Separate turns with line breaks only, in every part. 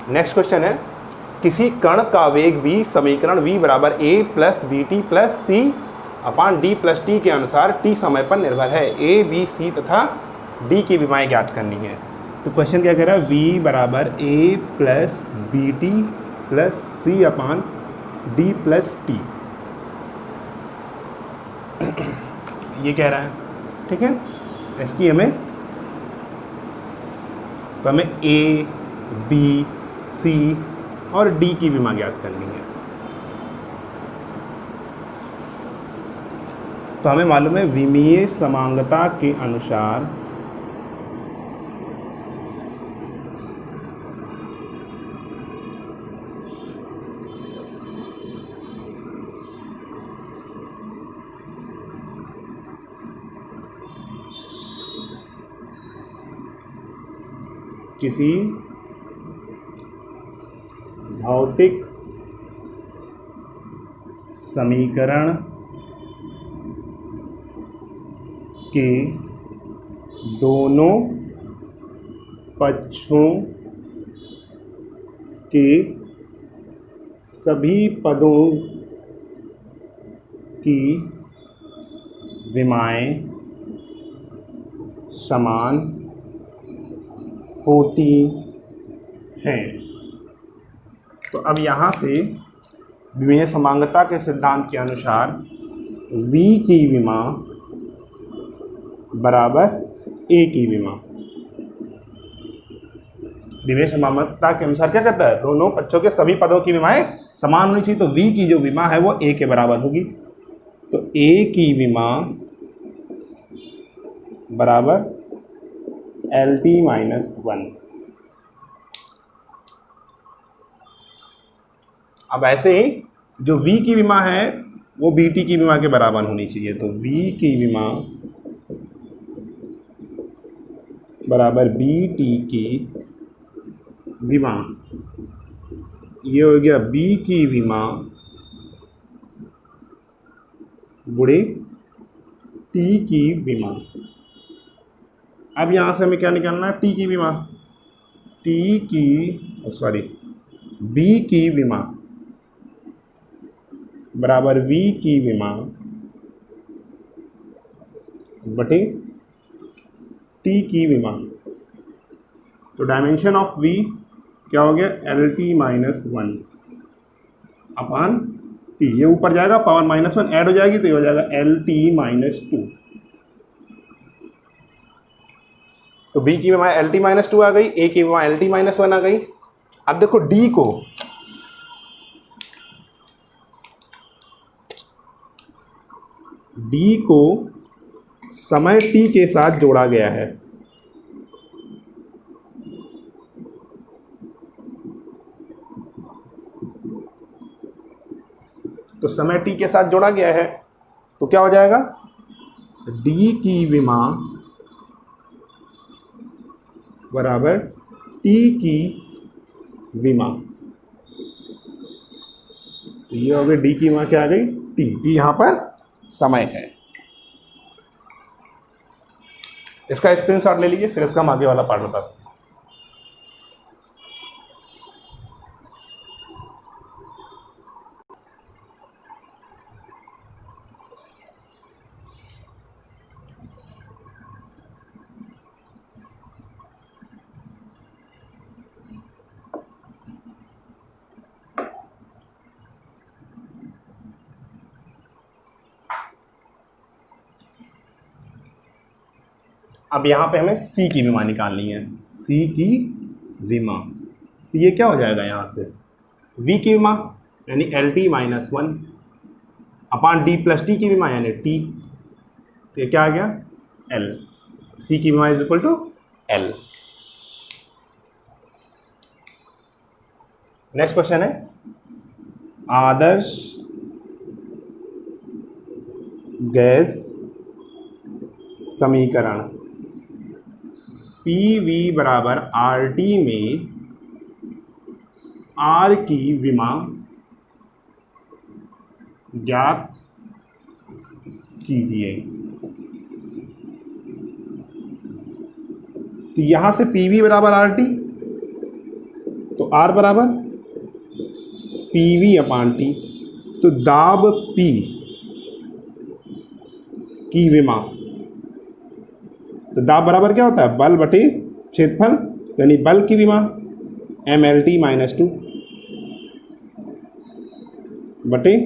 Next question है, किसी कण का वेग v समीकरण v बराबर a plus B T plus C upon D plus T के अनुसार t समय पर निर्भर है। a, b, c तथा d की विमाएँ ज्ञात करनी है। तो क्वेश्चन क्या कह रहा है, v बराबर a plus B T plus C upon D plus T, ये कह रहा है। ठीक है, इसकी हमें a, b, c और d की विमा ज्ञात करनी है। तो हमें मालूम है विमीय समांगता के अनुसार किसी भौतिक समीकरण के दोनों पक्षों के सभी पदों की विमाएँ समान होती हैं। तो अब यहाँ से विमीय समांगता के सिद्धांत के अनुसार v की विमा बराबर a की विमा। विमीय समांगता के अनुसार क्या कहता है, दोनों पक्षों के सभी पदों की विमाएँ समान होनी चाहिए। तो v की जो विमा है वो a के बराबर होगी। तो a की विमा बराबर LT-1। अब ऐसे ही जो v की विमा है वो bt की विमा के बराबर होनी चाहिए। तो v की विमा बराबर bt की विमा, ये हो गया b की विमा गुणे t की विमा। अब यहाँ से हमें क्या निकालना है, t की विमा, b की विमा बराबर v की विमा बटे t की विमा। तो डायमेंशन ऑफ v क्या हो गया, LT-1 अपान t। ये ऊपर जाएगा, पावर -1 ऐड हो जाएगी तो ये हो जाएगा LT-2। तो b की विमा LT-2 आ गई, a की विमा LT-1 आ गई। अब देखो d को समय t के साथ जोड़ा गया है। तो समय t के साथ जोड़ा गया है तो क्या हो जाएगा, d की विमा बराबर t की विमा। तो ये हो गई d की विमा क्या आ गई, t यहाँ पर समय है। इसका स्क्रीनशॉट ले लीजिए, फिर इसका हम आगे वाला पार्ट बताते हैं। अब यहाँ पे हमें C की विमा निकालनी है, C की विमा। तो ये क्या हो जाएगा, यहाँ से V की विमा यानी LT-1 अपान D प्लस T की विमा यानी T। तो ये क्या आ गया, L। C की विमा is equal to L। Next question है, आदर्श गैस समीकरण PV बराबर RT में R की विमा ज्ञात कीजिए। तो यहाँ से PV बराबर RT, तो R बराबर PV अपान T। तो दाब P की विमा, तो दाब बराबर क्या होता है, बल बटे क्षेत्रफल, यानी बल की विमा MLT माइनस 2 बटे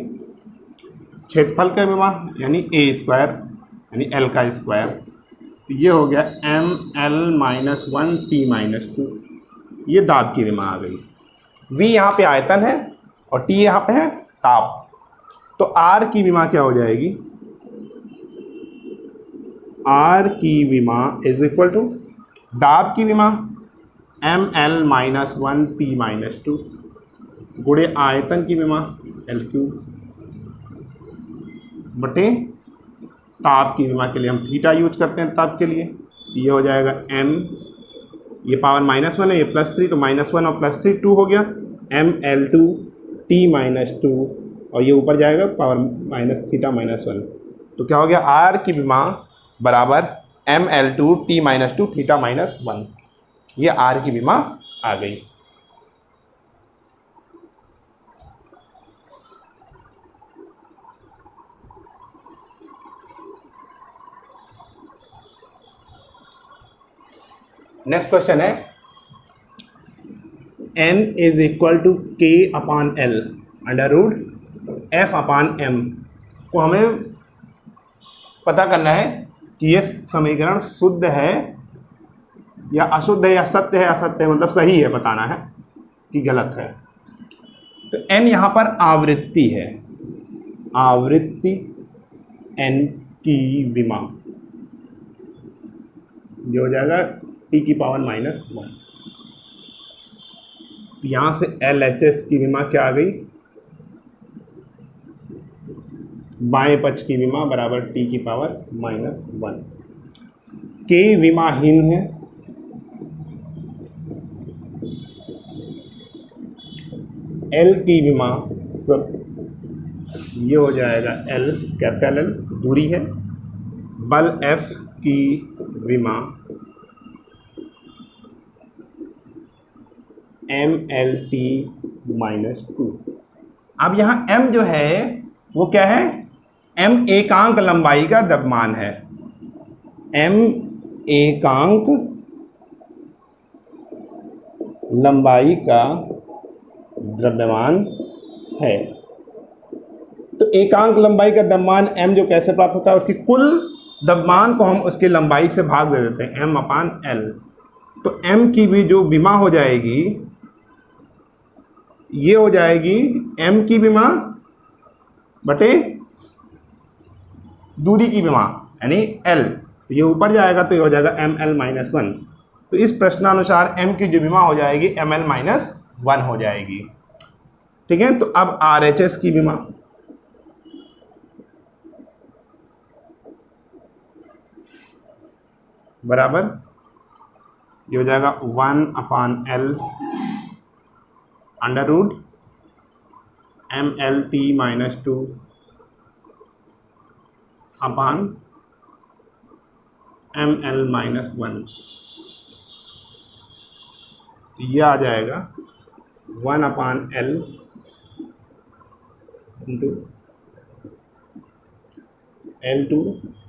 क्षेत्रफल का विमा यानी A स्क्वायर यानी L का स्क्वायर। तो ये हो गया ML माइनस 1 T माइनस 2, ये दाब की विमा आ गई। V यहाँ पे आयतन है और T यहाँ पे है ताप। तो R की विमा क्या हो जाएगी, R की विमा इज इक्वल टू दाब की विमा ML माइनस 1 T माइनस 2 गुणे आयतन की विमा L क्यूब बटे ताप की विमा के लिए हम थीटा यूज करते हैं ताप के लिए। ये हो जाएगा M, ये पावर माइनस 1 है, ये प्लस 3, तो माइनस 1 और प्लस 3 2 हो गया, ML2 T माइनस 2 और ये ऊपर जाएगा पावर माइनस थीटा माइनस 1। तो क्या हो गया, R की विमा बराबर ML2 T minus 2 theta minus 1, ये R की विमा आ गई। नेक्स्ट क्वेश्चन है N is equal to K upon L under root F upon M को हमें पता करना है कि ये समीकरण शुद्ध है या अशुद्ध है या सत्य है असत्य है, मतलब सही है बताना है कि गलत है। तो N यहाँ पर आवृत्ति है, आवृत्ति N की विमा जो हो जाएगा T की पावर माइनस 1। तो यहाँ से LHS की विमा क्या आ गई, बाएं पक्ष की विमा बराबर T की पावर माइनस 1। K विमाहीन है, L की विमा सब ये हो जाएगा L कैपिटल L दूरी है, बल F की विमा MLT माइनस 2। अब यहाँ M जो है वो क्या है, M एकांक लंबाई का द्रव्यमान है, M एकांक लंबाई का द्रव्यमान है। तो एकांक लंबाई का द्रव्यमान M जो कैसे प्राप्त होता है, उसकी कुल द्रव्यमान को हम उसकी लंबाई से भाग दे देते हैं M अपान L। तो M की भी जो विमा हो जाएगी ये हो जाएगी M की विमा बटे दूरी की विमा यानी L, तो ये ऊपर जाएगा तो ये हो जाएगा ML माइनस 1। तो इस प्रश्नानुसार M की जो विमा हो जाएगी ML माइनस 1 हो जाएगी। ठीक है, तो अब RHS की विमा बराबर ये हो जाएगा 1 upon L under root MLT minus 2 upon ML minus 1। तो ये आ जाएगा 1 upon L into L2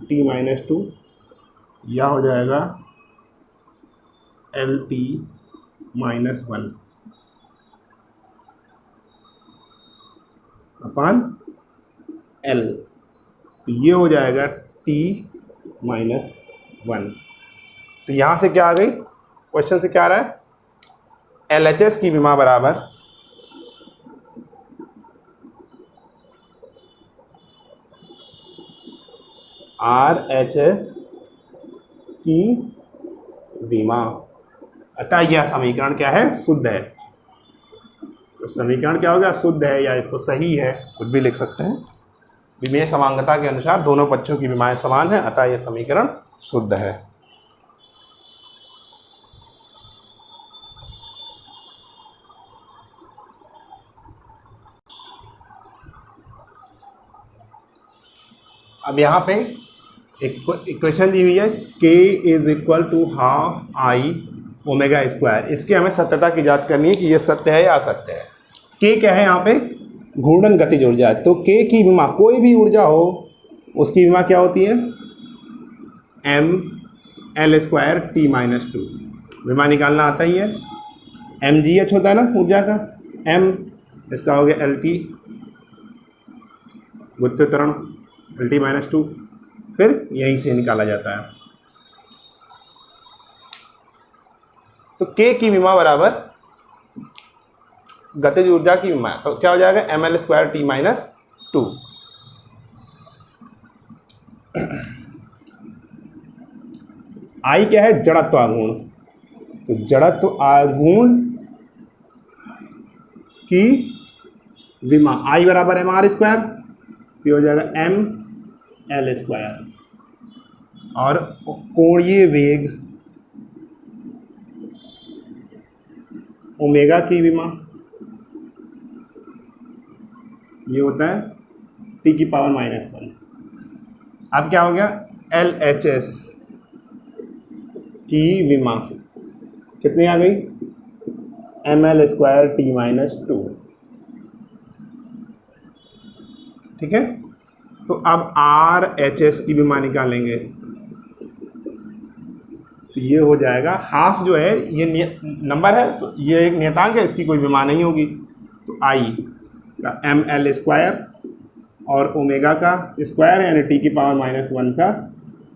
T minus 2, यह हो जाएगा LT माइनस 1 अपान L। तो ये हो जाएगा T माइनस 1। तो यहाँ से क्या आ गई, क्वेश्चन से क्या आ रहा है, LHS की विमा बराबर RHS की विमा, अतः यह समीकरण क्या है, शुद्ध है। तो समीकरण क्या होगा, शुद्ध है या इसको सही है कुछ भी लिख सकते हैं। विमेय समांगता के अनुसार दोनों पक्षों की विमाएं समान है, अतः यह समीकरण शुद्ध है। अब यहाँ पे एक इक्वेशन दी हुई है, K is equal to half I omega square. इसकी हमें सत्यता की जांच करनी है कि ये सत्य है या असत्य है। के क्या है यहाँ पे, घूर्णन गतिज ऊर्जा। तो के की विमा, कोई भी ऊर्जा हो उसकी विमा क्या होती है, M L square T minus two. विमा निकालना आता ही है, एम जी एच होता है ना ऊर्जा का, एम इसका हो गया एल टी गुरुत्वीय त्वरण एल टी माइनस टू, फिर यहीं से निकाला जाता है। तो के की विमा बराबर गतिज ऊर्जा की विमा, तो क्या हो जाएगा, M L square T minus two. I क्या है, जड़त्व आघूर्ण। तो जड़त्व आघूर्ण की विमा आई बराबर एम आर स्क्वायर, ये हो जाएगा एम एल स्क्वायर, और कोणीय वेग ओमेगा की विमा ये होता है टी की पावर माइनस वन। अब क्या हो गया, एल एच एस की विमा कितनी आ गई, M L square T minus two. ठीक है, तो अब आर एच एस की विमा निकालेंगे, तो ये हो जाएगा हाफ जो है ये नंबर है, तो ये एक नियतांक है, इसकी कोई विमा नहीं होगी। तो आई का एम एल स्क्वायर और ओमेगा का स्क्वायर यानी टी की पावर माइनस वन का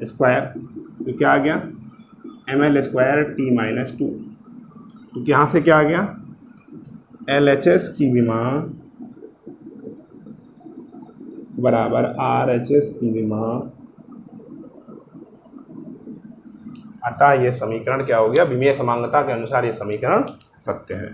स्क्वायर, तो क्या आ गया, M L square T minus two. तो यहाँ से क्या आ गया, एल एच एस की विमा बराबर आर एच एस की विमा। अतः ये समीकरण क्या हो गया, विमीय समांगता के अनुसार ये समीकरण सत्य है।